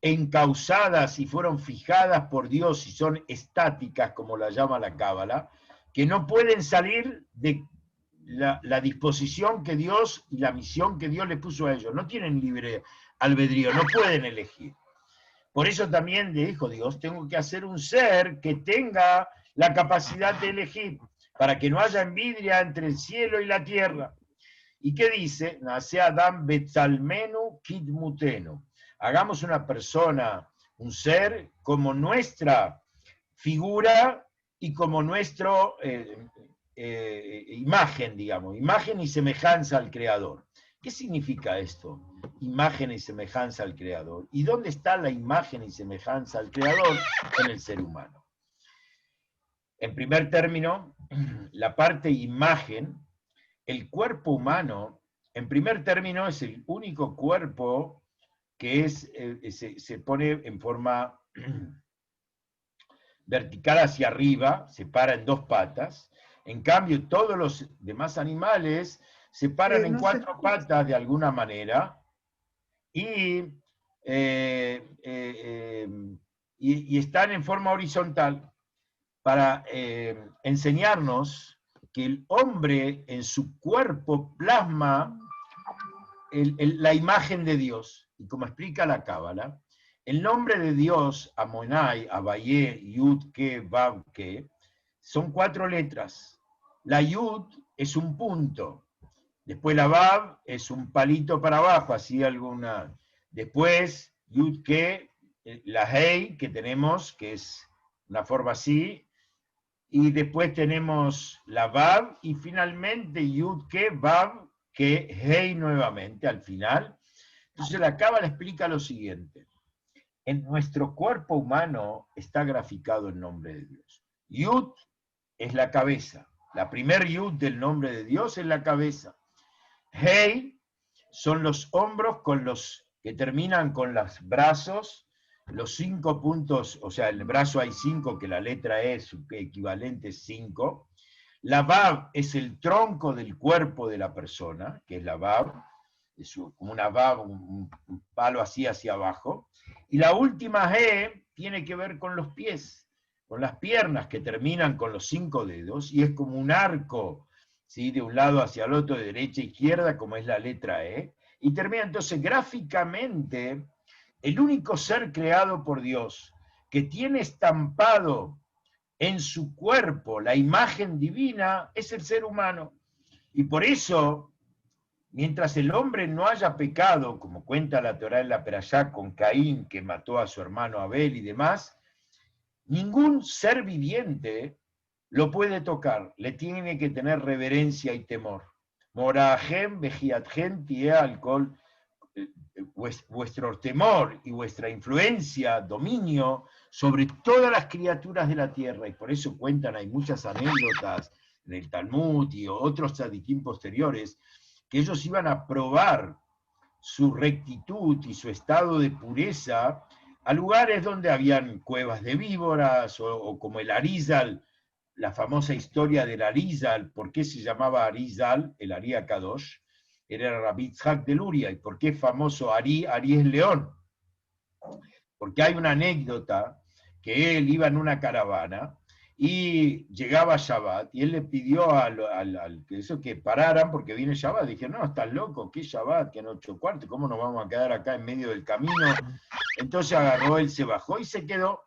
encausadas y fueron fijadas por Dios y son estáticas, como la llama la Cábala, que no pueden salir de la disposición que Dios y la misión que Dios les puso a ellos. No tienen libre albedrío, no pueden elegir. Por eso también le dijo Dios, tengo que hacer un ser que tenga la capacidad de elegir, para que no haya envidia entre el cielo y la tierra. ¿Y qué dice? Nace Adam Betzalmenu Kitmutenu. Hagamos una persona, un ser, como nuestra figura y como nuestra imagen, digamos, imagen y semejanza al Creador. ¿Qué significa esto? Imagen y semejanza al Creador. ¿Y dónde está la imagen y semejanza al Creador? En el ser humano. En primer término, la parte imagen, el cuerpo humano, en primer término, es el único cuerpo que se pone en forma vertical hacia arriba, se para en dos patas. En cambio, todos los demás animales se paran en cuatro patas de alguna manera y están en forma horizontal para enseñarnos que el hombre en su cuerpo plasma la imagen de Dios. Y como explica la Cábala, el nombre de Dios, Amonai, Abayé, Yud, Ke, Vav, Ke, son 4 letras. La Yud es un punto. Después la Vav es un palito para abajo, así alguna. Después, Yud Ke, la Hei que tenemos, que es una forma así. Y después tenemos la Vav, y finalmente Yud Ke, Vav, Ke, Hei nuevamente al final. Entonces la Cábala explica lo siguiente. En nuestro cuerpo humano está graficado el nombre de Dios. Yud es la cabeza. La primer Yud del nombre de Dios es la cabeza. Hei son los hombros con los que terminan con los brazos, los 5 puntos, o sea, en el brazo hay 5, que la letra E, su equivalente es 5. La Vav es el tronco del cuerpo de la persona, que es la Vav, es como una Vav, un palo así hacia abajo. Y la última E tiene que ver con los pies, con las piernas que terminan con los 5 dedos, y es como un arco, ¿sí? De un lado hacia el otro, de derecha a izquierda, como es la letra E, y termina entonces gráficamente el único ser creado por Dios que tiene estampado en su cuerpo la imagen divina, es el ser humano. Y por eso, mientras el hombre no haya pecado, como cuenta la Torá en la Perashá con Caín, que mató a su hermano Abel y demás, ningún ser viviente lo puede tocar, le tiene que tener reverencia y temor. Morahem, vejiathem, tie alcohol, vuestro temor y vuestra influencia, dominio sobre todas las criaturas de la tierra, y por eso cuentan, hay muchas anécdotas en el Talmud y otros tzadikim posteriores, que ellos iban a probar su rectitud y su estado de pureza a lugares donde habían cuevas de víboras, o como el Arizal, la famosa historia del Arizal. ¿Por qué se llamaba Arizal, el Ari Akadosh? Era Rabbi Yitzhak de Luria. ¿Y por qué es famoso Ari? Ari es león. Porque hay una anécdota que él iba en una caravana y llegaba Shabbat, y él le pidió que pararan porque viene Shabbat. Dije, no, estás loco, ¿qué Shabbat? ¿Qué 8:15? ¿Cómo nos vamos a quedar acá en medio del camino? Entonces agarró, él se bajó y se quedó.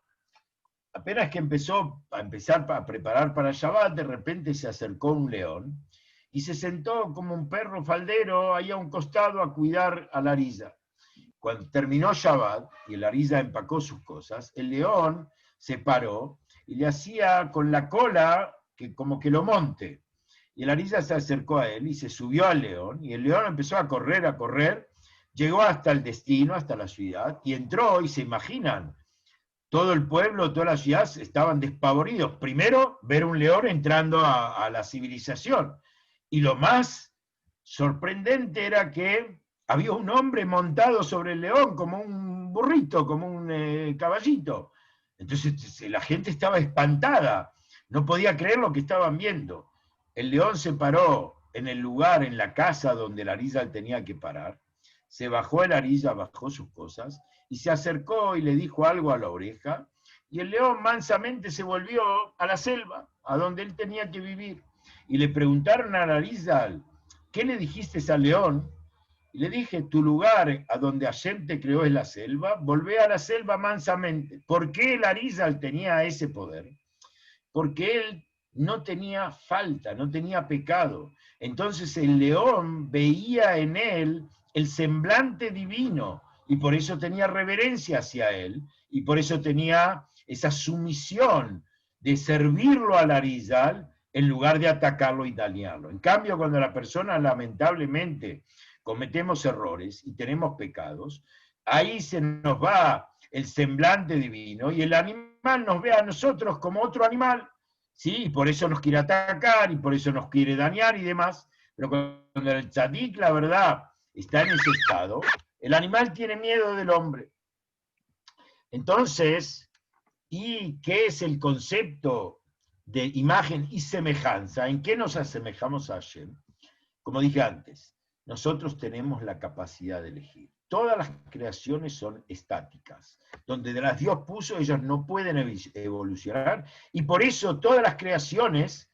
Apenas que empezó a preparar para Shabbat, de repente se acercó un león y se sentó como un perro faldero ahí a un costado a cuidar a la Ariza. Cuando terminó Shabbat y el Ariza empacó sus cosas, el león se paró y le hacía con la cola que como que lo monte. Y el Ariza se acercó a él y se subió al león, y el león empezó a correr, llegó hasta el destino, hasta la ciudad, y entró, y se imaginan, todo el pueblo, toda la ciudad estaban despavoridos. Primero, ver un león entrando a la civilización. Y lo más sorprendente era que había un hombre montado sobre el león, como un burrito, como un caballito. Entonces la gente estaba espantada, no podía creer lo que estaban viendo. El león se paró en el lugar, en la casa donde el Arizal tenía que parar, se bajó el Arizal, bajó sus cosas, y se acercó y le dijo algo a la oreja, y el león mansamente se volvió a la selva, a donde él tenía que vivir. Y le preguntaron al Arizal, ¿qué le dijiste al león? Y le dije, tu lugar a donde Hashem te creó es la selva, volvé a la selva mansamente. ¿Por qué el Arizal tenía ese poder? Porque él no tenía falta, no tenía pecado. Entonces el león veía en él el semblante divino, y por eso tenía reverencia hacia él, y por eso tenía esa sumisión de servirlo al Arizal en lugar de atacarlo y dañarlo. En cambio, cuando la persona lamentablemente cometemos errores y tenemos pecados, ahí se nos va el semblante divino y el animal nos ve a nosotros como otro animal, ¿sí? Y por eso nos quiere atacar y por eso nos quiere dañar y demás. Pero cuando el tzadik, la verdad, está en ese estado, el animal tiene miedo del hombre. Entonces, ¿y qué es el concepto de imagen y semejanza? ¿En qué nos asemejamos a Hashem? Como dije antes, nosotros tenemos la capacidad de elegir. Todas las creaciones son estáticas. Donde las Dios puso, ellas no pueden evolucionar, y por eso todas las creaciones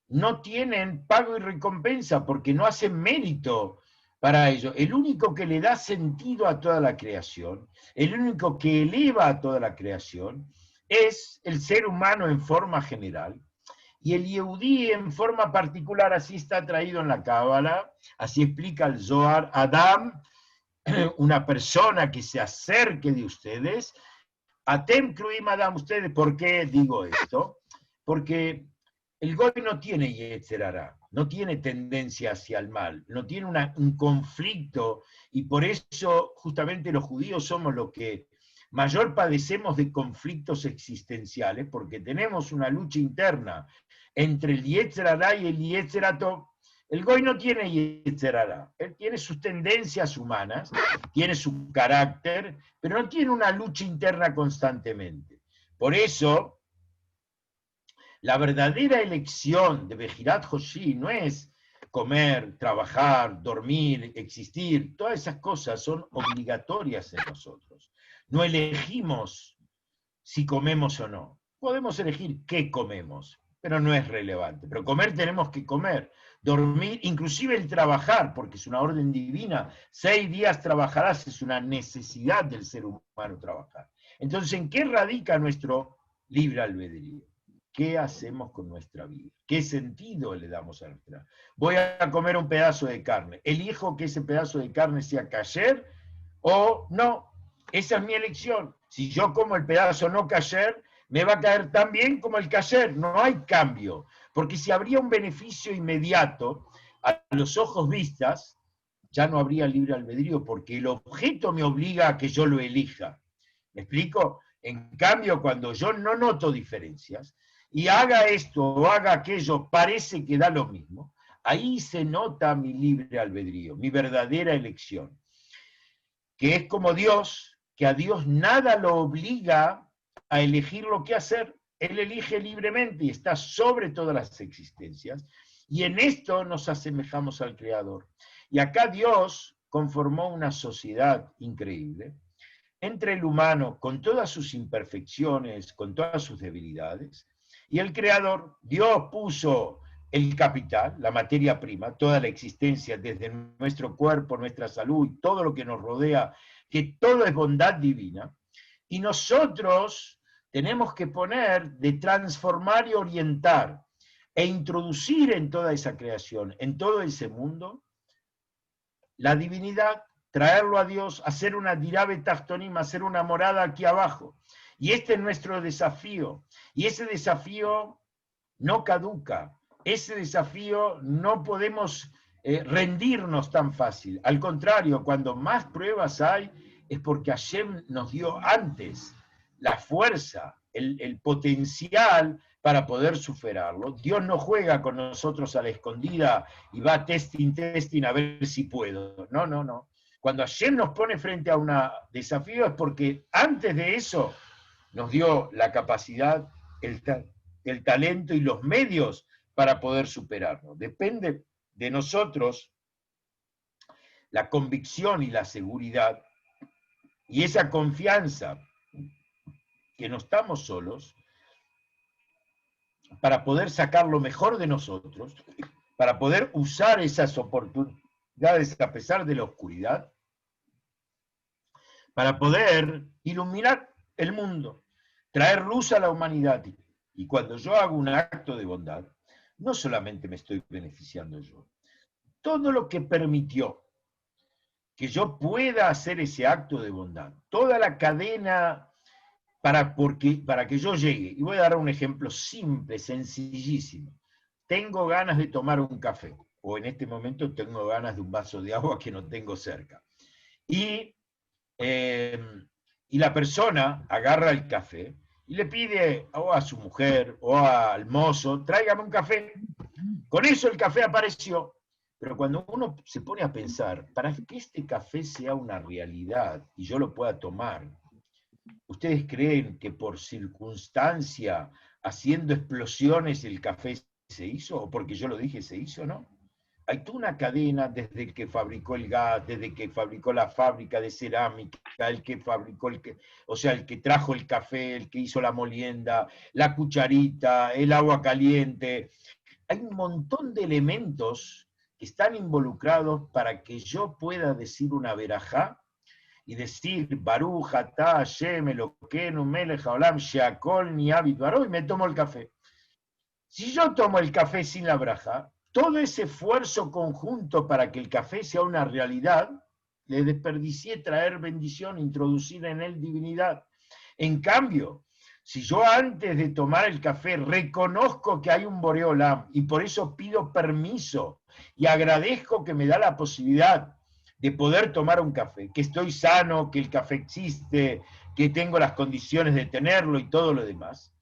no tienen pago y recompensa, porque no hacen mérito para ello. El único que le da sentido a toda la creación, el único que eleva a toda la creación, es el ser humano en forma general, y el Yehudí en forma particular. Así está traído en la Cábala, así explica el Zohar. Adam, una persona que se acerque de ustedes, Atem Kruim Adam, ustedes. ¿Por qué digo esto? Porque el Goy no tiene Yetzer Hara, no tiene tendencia hacia el mal, no tiene un conflicto, y por eso justamente los judíos somos los que mayor padecemos de conflictos existenciales, porque tenemos una lucha interna entre el Yetzer Hara y el Yetzer Tov. El Goy no tiene Yetzer Hara, él tiene sus tendencias humanas, tiene su carácter, pero no tiene una lucha interna constantemente. Por eso, la verdadera elección de Bejirat Hoshi no es comer, trabajar, dormir, existir. Todas esas cosas son obligatorias en nosotros. No elegimos si comemos o no. Podemos elegir qué comemos, pero no es relevante. Pero comer tenemos que comer. Dormir, inclusive el trabajar, porque es una orden divina. 6 días trabajarás, es una necesidad del ser humano trabajar. Entonces, ¿en qué radica nuestro libre albedrío? ¿qué hacemos con nuestra vida? ¿Qué sentido le damos a nuestra vida? Voy a comer un pedazo de carne. ¿Elijo que ese pedazo de carne sea kasher o no? Esa es mi elección. Si yo como el pedazo no kasher, me va a caer tan bien como el kasher. No hay cambio. Porque si habría un beneficio inmediato a los ojos vistas, ya no habría libre albedrío, porque el objeto me obliga a que yo lo elija. ¿Me explico? En cambio, cuando yo no noto diferencias, y haga esto o haga aquello, parece que da lo mismo, ahí se nota mi libre albedrío, mi verdadera elección, que es como Dios, que a Dios nada lo obliga a elegir lo que hacer, Él elige libremente y está sobre todas las existencias, y en esto nos asemejamos al Creador. Y acá Dios conformó una sociedad increíble entre el humano, con todas sus imperfecciones, con todas sus debilidades, y el Creador. Dios puso el capital, la materia prima, toda la existencia, desde nuestro cuerpo, nuestra salud, todo lo que nos rodea, que todo es bondad divina, y nosotros tenemos que poner de transformar y orientar e introducir en toda esa creación, en todo ese mundo, la divinidad, traerlo a Dios, hacer una dirabe tachtonim, hacer una morada aquí abajo. Y este es nuestro desafío. Y ese desafío no caduca. Ese desafío no podemos rendirnos tan fácil. Al contrario, cuando más pruebas hay, es porque Hashem nos dio antes la fuerza, el potencial para poder superarlo. Dios no juega con nosotros a la escondida y va testing a ver si puedo. No, no, no. Cuando Hashem nos pone frente a un desafío es porque antes de eso nos dio la capacidad, el talento y los medios para poder superarlo. Depende de nosotros la convicción y la seguridad y esa confianza que no estamos solos para poder sacar lo mejor de nosotros, para poder usar esas oportunidades a pesar de la oscuridad, para poder iluminar el mundo, traer luz a la humanidad. Y cuando yo hago un acto de bondad, no solamente me estoy beneficiando yo, todo lo que permitió que yo pueda hacer ese acto de bondad, toda la cadena para que yo llegue, y voy a dar un ejemplo simple, sencillísimo. Tengo ganas de tomar un café, o en este momento tengo ganas de un vaso de agua que no tengo cerca. Y la persona agarra el café y le pide o a su mujer o al mozo, tráigame un café. Con eso el café apareció. Pero cuando uno se pone a pensar, para que este café sea una realidad y yo lo pueda tomar, ¿ustedes creen que por circunstancia, haciendo explosiones, el café se hizo? ¿O porque yo lo dije se hizo? No. Hay toda una cadena desde el que fabricó el gas, desde que fabricó la fábrica de cerámica, el que fabricó el que trajo el café, el que hizo la molienda, la cucharita, el agua caliente. Hay un montón de elementos que están involucrados para que yo pueda decir una verajá y decir Baruch atah Hashem Elokeinu melech haolam sheakol nihya bidbaro, y me tomo el café. Si yo tomo el café sin la verajá, todo ese esfuerzo conjunto para que el café sea una realidad, le desperdicié traer bendición, introducir en él divinidad. En cambio, si yo antes de tomar el café reconozco que hay un Boreolam y por eso pido permiso y agradezco que me da la posibilidad de poder tomar un café, que estoy sano, que el café existe, que tengo las condiciones de tenerlo y todo lo demás,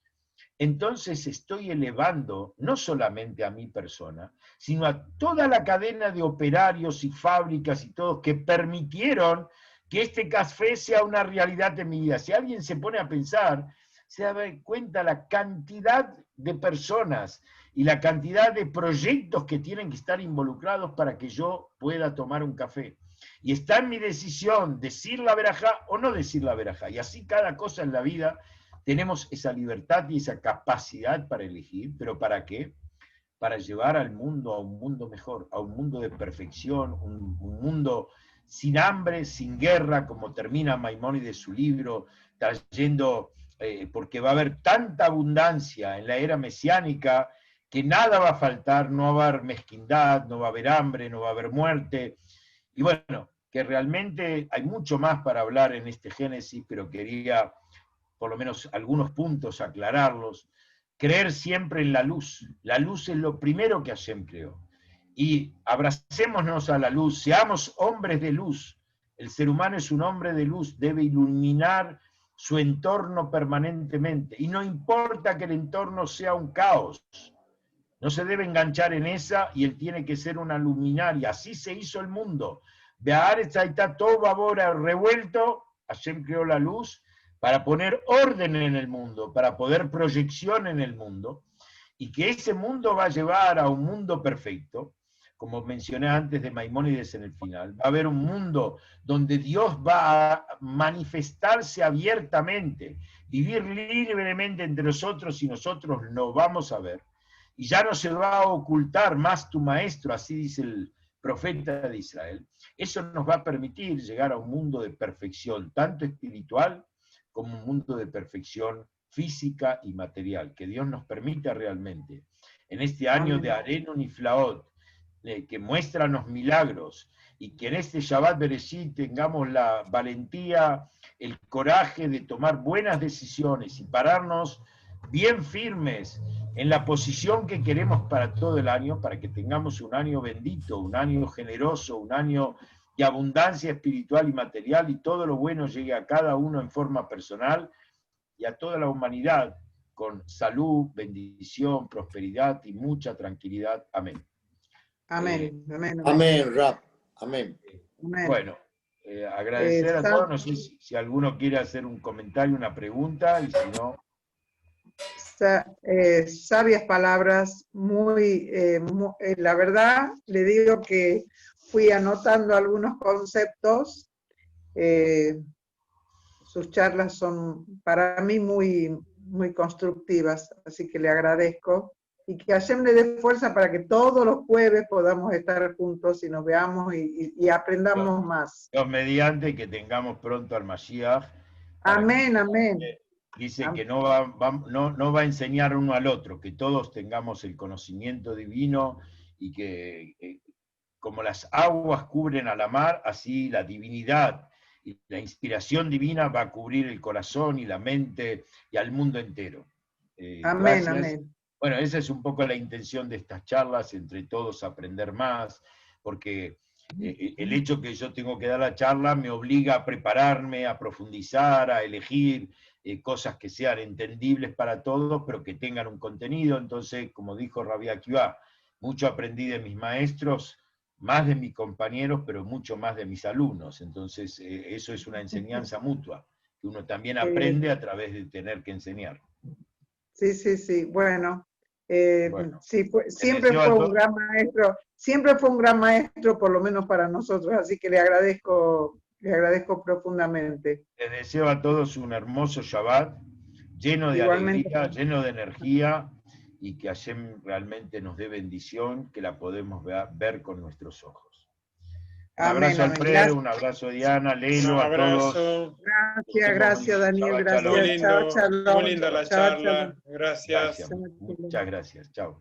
entonces estoy elevando no solamente a mi persona, sino a toda la cadena de operarios y fábricas y todos que permitieron que este café sea una realidad en mi vida. Si alguien se pone a pensar, se da cuenta la cantidad de personas y la cantidad de proyectos que tienen que estar involucrados para que yo pueda tomar un café. Y está en mi decisión decir la verajá o no decir la verajá. Y así cada cosa en la vida tenemos esa libertad y esa capacidad para elegir, pero ¿para qué? Para llevar al mundo a un mundo mejor, a un mundo de perfección, un mundo sin hambre, sin guerra, como termina Maimónides su libro, trayendo porque va a haber tanta abundancia en la era mesiánica que nada va a faltar, no va a haber mezquindad, no va a haber hambre, no va a haber muerte. Y bueno, que realmente hay mucho más para hablar en este Génesis, pero quería por lo menos algunos puntos aclararlos. Creer siempre en la luz. La luz es lo primero que Hashem creó. Y abracémonos a la luz, seamos hombres de luz. El ser humano es un hombre de luz, debe iluminar su entorno permanentemente. Y no importa que el entorno sea un caos, no se debe enganchar en esa y él tiene que ser una luminaria. Así se hizo el mundo. Be'aretz está todo ahora revuelto, Hashem creó la luz para poner orden en el mundo, para poder proyección en el mundo, y que ese mundo va a llevar a un mundo perfecto, como mencioné antes de Maimónides en el final. Va a haber un mundo donde Dios va a manifestarse abiertamente, vivir libremente entre nosotros y nosotros lo vamos a ver. Y ya no se va a ocultar más tu maestro, así dice el profeta de Israel. Eso nos va a permitir llegar a un mundo de perfección, tanto espiritual como un mundo de perfección física y material, que Dios nos permita realmente, en este año de Arenu Niflaot, que muestra los milagros, y que en este Shabbat Bereshit tengamos la valentía, el coraje de tomar buenas decisiones y pararnos bien firmes en la posición que queremos para todo el año, para que tengamos un año bendito, un año generoso, un año de abundancia espiritual y material, y todo lo bueno llegue a cada uno en forma personal y a toda la humanidad con salud, bendición, prosperidad y mucha tranquilidad. Amén. Amén. Amén. Amén, Rab. Amén. Bueno, agradecer a todos. No sé si alguno quiere hacer un comentario, una pregunta, y si no... Sabias palabras, la verdad, le digo que fui anotando algunos conceptos. Sus charlas son para mí muy, muy constructivas, así que le agradezco. Y que Hashem le dé fuerza para que todos los jueves podamos estar juntos y nos veamos y aprendamos más. Dios mediante, que tengamos pronto al Mashiach. Amén, amén. Dice que no va a enseñar uno al otro, que todos tengamos el conocimiento divino y que como las aguas cubren a la mar, así la divinidad y la inspiración divina va a cubrir el corazón y la mente y al mundo entero. Amén, Gracias. amén. Bueno, esa es un poco la intención de estas charlas, entre todos aprender más, porque el hecho que yo tengo que dar la charla me obliga a prepararme, a profundizar, a elegir cosas que sean entendibles para todos, pero que tengan un contenido. Entonces, como dijo Rabbi Akiva, mucho aprendí de mis maestros, más de mis compañeros, pero mucho más de mis alumnos. Entonces, eso es una enseñanza mutua, que uno también aprende a través de tener que enseñar. Sí, sí, sí. Bueno, Bueno, sí, siempre fue un gran maestro, por lo menos para nosotros, así que le agradezco profundamente. Les deseo a todos un hermoso Shabbat, lleno de Igualmente. alegría, lleno de energía, y que Hashem realmente nos dé bendición, que la podemos ver con nuestros ojos. Un abrazo, Amén, Alfredo, gracias. un abrazo, Diana, Lelo, a todos. Gracias, Daniel, Shabbat gracias. shalom. Muy lindo, Chao, muy linda la chao, charla. chao. Gracias. Muchas gracias. Chao.